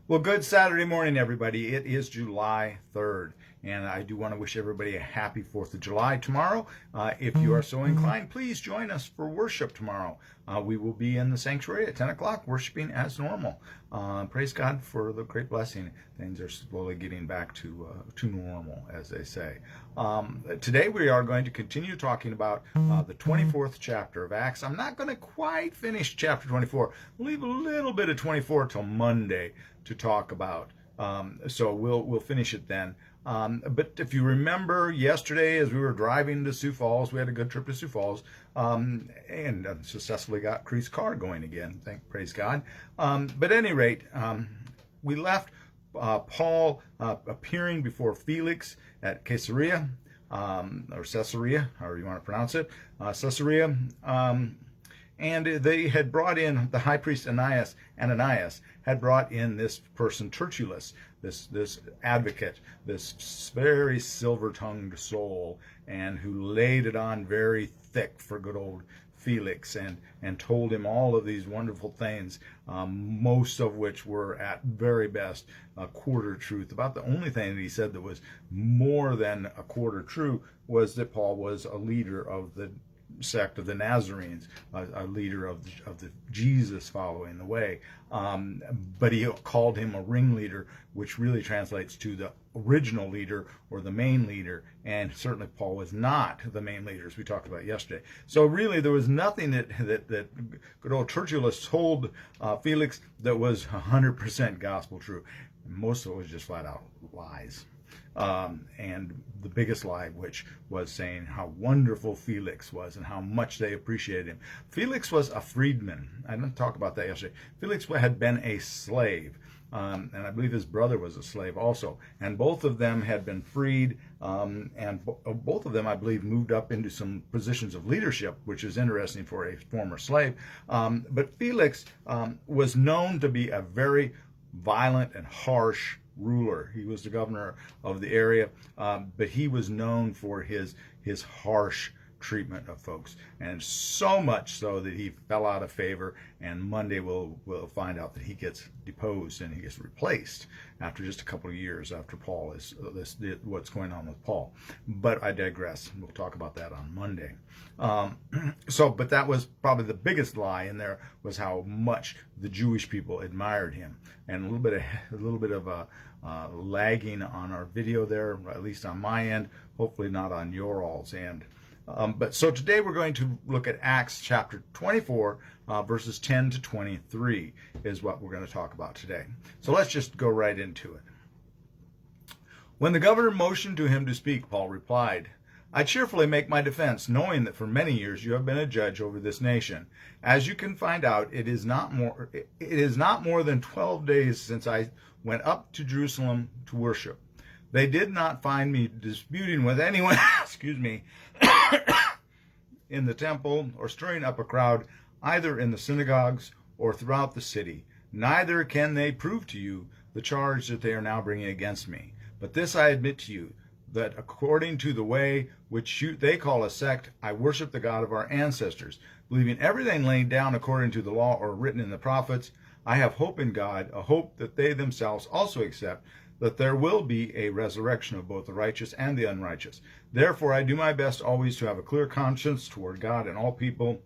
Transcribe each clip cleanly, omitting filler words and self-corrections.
Well, good Saturday morning, everybody. It is July 3rd, and I do want to wish everybody a happy 4th of July tomorrow. If you are so inclined, please join us for worship tomorrow. We will be in the sanctuary at 10 o'clock, worshiping as normal. Praise God for the great blessing. Things are slowly getting back to normal, as they say. Today we are going to continue talking about the 24th chapter of Acts. I'm not going to quite finish chapter 24. We'll leave a little bit of 24 till Monday to talk about. So we'll finish it then. But if you remember yesterday, as we were driving to Sioux Falls, we had a good trip to Sioux Falls, and successfully got Cree's car going again. Praise God. But at any rate, we left Paul appearing before Felix at Caesarea, or Caesarea, however you want to pronounce it, Caesarea. And they had brought in, the high priest Ananias had brought in this person Tertullus, this advocate, this very silver-tongued soul, and who laid it on very thick for good old Felix, and told him all of these wonderful things, most of which were at very best a quarter truth. About the only thing that he said that was more than a quarter true was that Paul was a leader of the sect of the Nazarenes, a leader of the Jesus following the way. But he called him a ringleader, which really translates to the original leader or the main leader. And certainly Paul was not the main leader, as we talked about yesterday. So really there was nothing that good old Tertullus told Felix that was 100% gospel true. Most of it was just flat out lies. And the biggest lie, which was saying how wonderful Felix was and how much they appreciated him. Felix was a freedman. I didn't talk about that yesterday. Felix had been a slave, and I believe his brother was a slave also. And both of them had been freed, and both of them, I believe, moved up into some positions of leadership, which is interesting for a former slave. But Felix was known to be a very violent and harsh ruler. He was the governor of the area, but he was known for his harsh treatment of folks, and so much so that he fell out of favor, and Monday we'll find out that he gets deposed and he gets replaced after just a couple of years after Paul is what's going on with Paul. But I digress. We'll talk about that on Monday. But that was probably the biggest lie in there, was how much the Jewish people admired him. And a little bit of lagging on our video there, at least on my end, hopefully not on your all's end. But so today we're going to look at Acts chapter 24, verses 10 to 23 is what we're going to talk about today. So let's just go right into it. When the governor motioned to him to speak, Paul replied, "I cheerfully make my defense, knowing that for many years you have been a judge over this nation. As you can find out, it is not more than 12 days since I went up to Jerusalem to worship. They did not find me disputing with anyone, excuse me, in the temple, or stirring up a crowd, either in the synagogues or throughout the city. Neither can they prove to you the charge that they are now bringing against me. But this I admit to you, that according to the way which they call a sect, I worship the God of our ancestors, believing everything laid down according to the law or written in the prophets. I have hope in God, a hope that they themselves also accept, that there will be a resurrection of both the righteous and the unrighteous. Therefore I do my best always to have a clear conscience toward God and all people.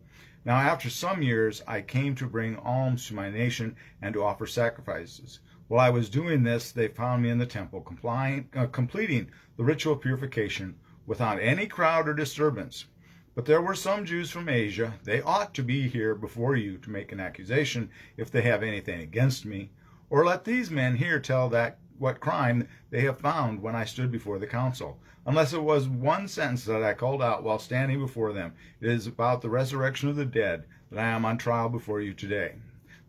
Now after some years I came to bring alms to my nation and to offer sacrifices. While I was doing this, they found me in the temple, completing the ritual of purification without any crowd or disturbance. But there were some Jews from Asia. They ought to be here before you to make an accusation if they have anything against me. Or let these men here tell what crime they have found when I stood before the council. Unless it was one sentence that I called out while standing before them. It is about the resurrection of the dead that I am on trial before you today."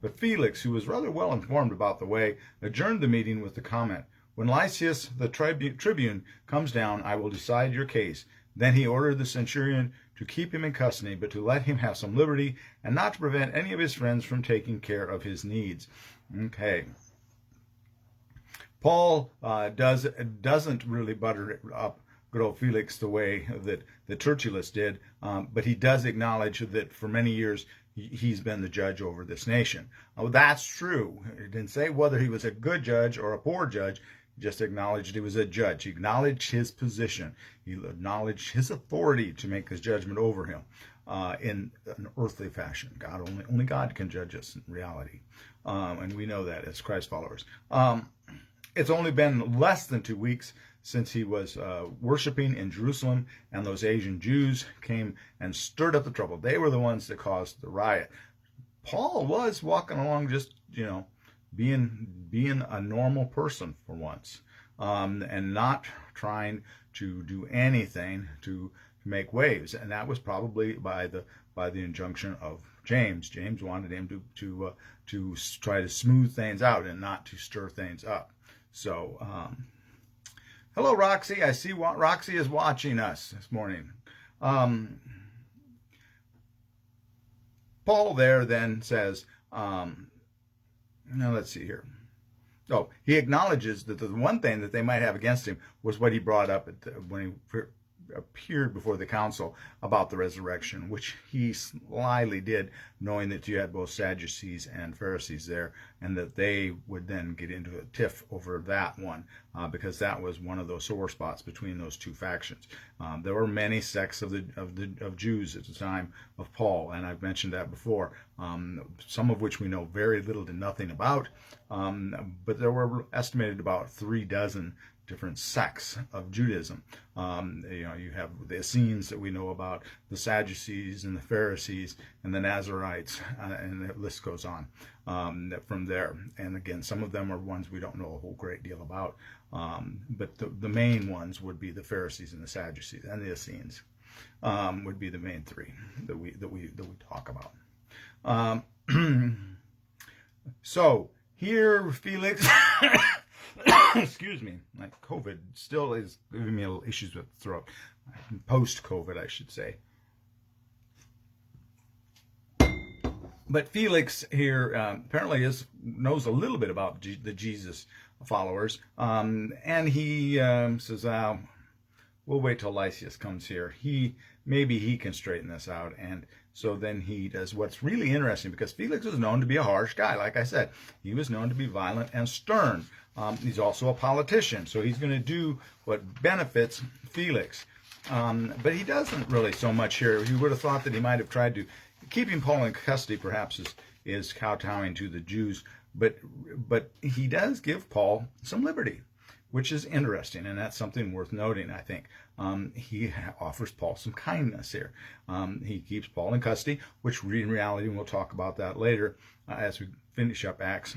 But Felix, who was rather well informed about the way, adjourned the meeting with the comment, "When Lysias the tribune comes down, I will decide your case." Then he ordered the centurion to keep him in custody, but to let him have some liberty, and not to prevent any of his friends from taking care of his needs. Okay. Paul doesn't really butter up good old Felix the way that Tertullus did, but he does acknowledge that for many years he's been the judge over this nation. Oh, that's true. It didn't say whether he was a good judge or a poor judge. He just acknowledged he was a judge. He acknowledged his position. He acknowledged his authority to make his judgment over him in an earthly fashion. Only God can judge us in reality. And we know that as Christ followers. It's only been less than 2 weeks since he was worshiping in Jerusalem, and those Asian Jews came and stirred up the trouble. They were the ones that caused the riot. Paul was walking along just, being a normal person for once, and not trying to do anything to make waves. And that was probably by the injunction of James. James wanted him to try to smooth things out and not to stir things up. So, hello, Roxy. I see Roxy is watching us this morning. Paul there then says, now let's see here. Oh, he acknowledges that the one thing that they might have against him was what he brought up when he appeared before the council about the resurrection, which he slyly did, knowing that you had both Sadducees and Pharisees there, and that they would then get into a tiff over that one, because that was one of those sore spots between those two factions. There were many sects of Jews at the time of Paul, and I've mentioned that before, some of which we know very little to nothing about, but there were estimated about 36 different sects of Judaism. You have the Essenes that we know about, the Sadducees and the Pharisees and the Nazarites, and the list goes on from there. And again, some of them are ones we don't know a whole great deal about, but the main ones would be the Pharisees and the Sadducees, and the Essenes would be the main three that we talk about. So here, Felix. Excuse me, my COVID still is giving me a little issues with the throat. Post-COVID, I should say. But Felix here apparently knows a little bit about the Jesus followers, and he says, "We'll wait till Lysias comes here. Maybe he can straighten this out." And so then he does what's really interesting, because Felix was known to be a harsh guy. Like I said, he was known to be violent and stern. He's also a politician, so he's going to do what benefits Felix. But he doesn't really so much here. You would have thought that he might have tried to. Keeping Paul in custody perhaps is kowtowing to the Jews, but he does give Paul some liberty, which is interesting, and that's something worth noting, I think. He offers Paul some kindness here. He keeps Paul in custody, which in reality, and we'll talk about that later as we finish up Acts,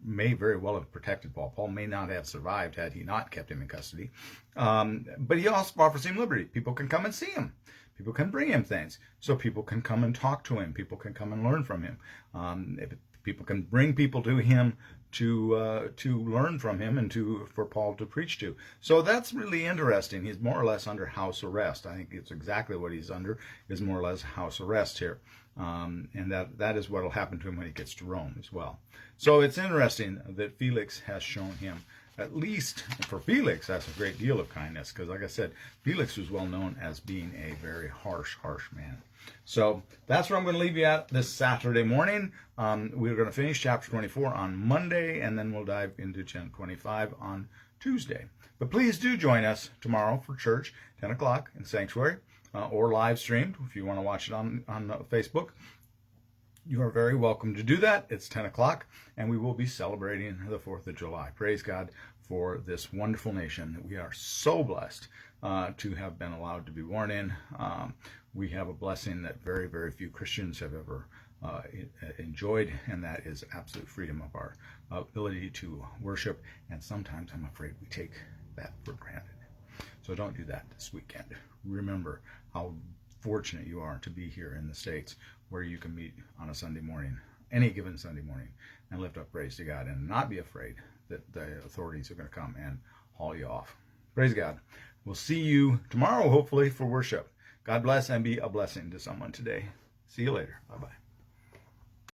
may very well have protected Paul. Paul may not have survived had he not kept him in custody. But he also offers him liberty. People can come and see him. People can bring him things. So people can come and talk to him. People can come and learn from him. People can bring people to him to learn from him and for Paul to preach to. So that's really interesting. He's more or less under house arrest. I think it's exactly what he's under, is more or less house arrest here. And that is what will happen to him when he gets to Rome as well. So it's interesting that Felix has shown him, at least for Felix, that's a great deal of kindness, because like I said, Felix was well known as being a very harsh man. So that's where I'm going to leave you at this Saturday morning. We're going to finish chapter 24 on Monday, and then we'll dive into chapter 25 on Tuesday. But please do join us tomorrow for church, 10 o'clock in Sanctuary, or live streamed if you want to watch it on Facebook. You are very welcome to do that. It's 10 o'clock, and we will be celebrating the 4th of July. Praise God for this wonderful nation that we are so blessed to have been allowed to be born in. We have a blessing that very, very few Christians have ever enjoyed, and that is absolute freedom of our ability to worship. And sometimes I'm afraid we take that for granted. So don't do that this weekend. Remember how fortunate you are to be here in the States, where you can meet on a Sunday morning, any given Sunday morning, and lift up praise to God and not be afraid that the authorities are going to come and haul you off. Praise God. We'll see you tomorrow, hopefully, for worship. God bless and be a blessing to someone today. See you later. Bye-bye.